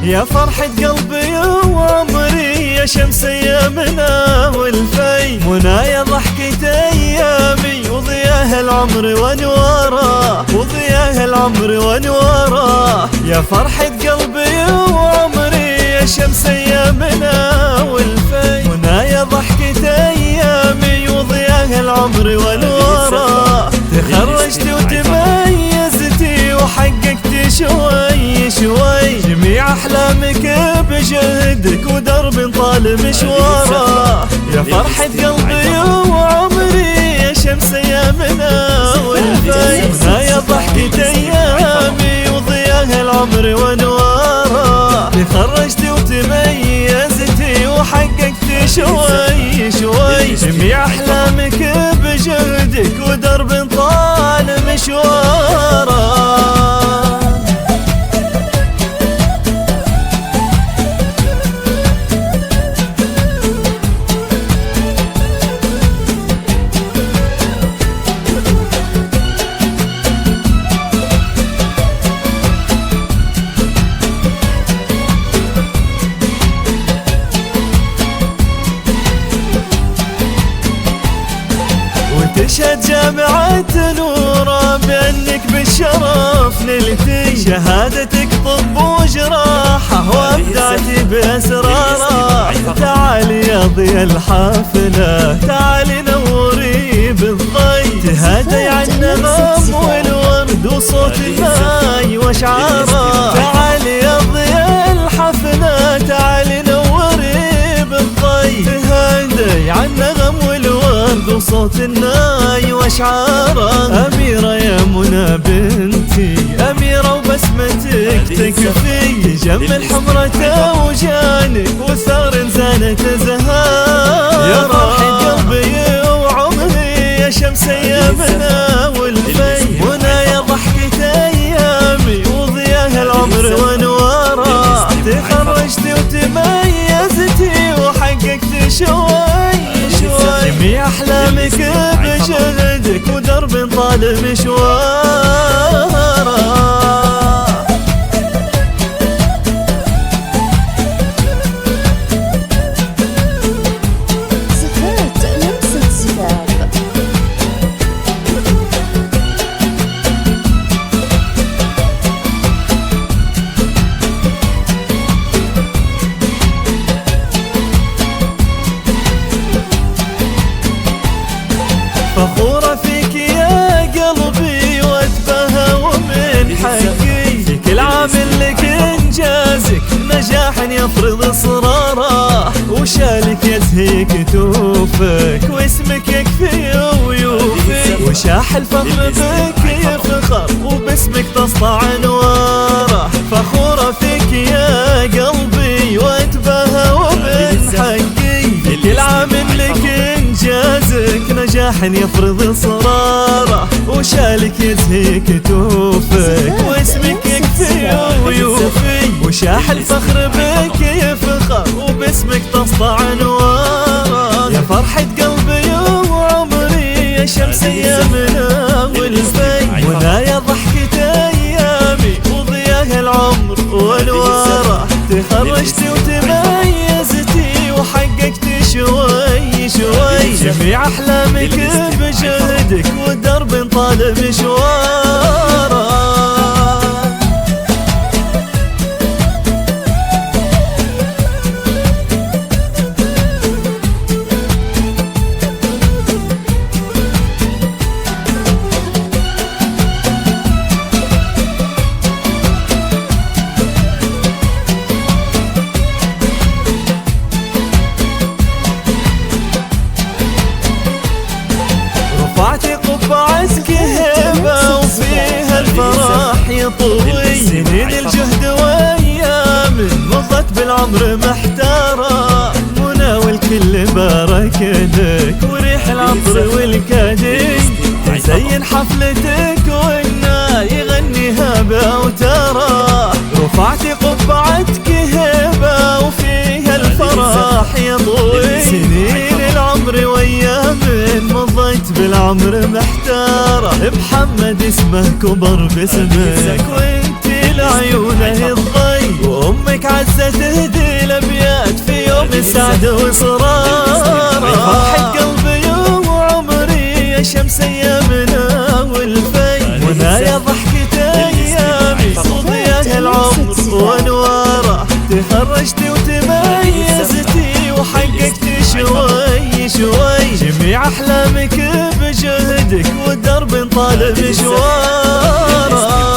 يا فرحة قلبي وعمري يا شمس ايامنا والفي منايا ضحكة ايامي وضياها العمر وانواره وضياها العمر وانواره يا فرحة قلبي وعمري يا شمس ايامنا والفي منايا ضحكة ايامي وضياها العمر وانواره تخرجت وتميزتي وحققت شوي شوي جميع احلامك بجهدك ودرب طال مشواره يا فرحة قلبي وعمري يا شمس ايامنا والفي منايا ضحكة ايامي وضياها العمر وانواره تخرجت وتميزتي وحققت شوي شوي جميع احلامك بجهدك ودرب طال مشواره. تشهد جامعة نورة بأنك بالشرف نلتي شهادتك طب وجراحة وابدعتي بأسراره تعالي يا ضيا الحافلة تعالي نوري بالضي تهادي عن النغم والورد وصوت الماي واشعاره تعالي يا ضيا الحافلة تعالي نوري بالضي تهادي عن النغم والورد وصوت الناي واشعاره أميرة يا منى بنتي أميرة وبسمتك تكفي جمل حمرة وجانك وثار زانت زهارة يا فرحة قلبي وعمري يا شمس ايامنا والفي منايا ضحكة ايامي وضياها العمر وانواره تخرجت وتميزتي وحققت شوي شوي جميع احلامك بجهدك ودرب طال مشواره. فخورة فيك يا قلبي واتباهى ومن حقي في كل عامل لك انجازك نجاح يفرض اصراره وشالك يزهي كتوفك واسمك يكفي ويوفي وشاح الفخر بك يفخر وباسمك تسطع انواره فخورة فيك يا قلبي واتباهى ومن حقي في كل عامل لك انجازك نجاح يفرض اصراره وشالك يزهي كتوفك واسمك يكفي ويوفي وشاح الفخر بك يفخر وباسمك تسطع انواره يا فرحة قلبي وعمري يا شمس ايامنا والفي منايا ضحكة ايامي وضياها العمر وانواره تخرجت وتميزتي وحققت شوي شوي جميع احلامك بجهدك ودرب طال مشواره. رفعتي قبعتك هبة وفيها الفرح يطوي سنين الجهد وايام مضت بالعمر محتارة منى والكل بارك لك وريح العطر والكادي تزين حفلتك والنا يغنيها بأوتاره رفعتي قبعتك هبة وفيها الفرح يطوي سنين العمر وايام مضيت بالعمر محتارة بحمد اسمه كبر باسمك وانتي لعيونه الضي وأمك عزة تهدي الأبيات في يوم السعد وإصرار. فرحة قلبي وعمري يا شمس أيامنا والفي، ونايا ضحكة أيامي وضياء العمر وأنواره. تخرجتي وتميزتي وحققتي شوي شوي جميع أحلامك بجهدك والدرب طال مشواره.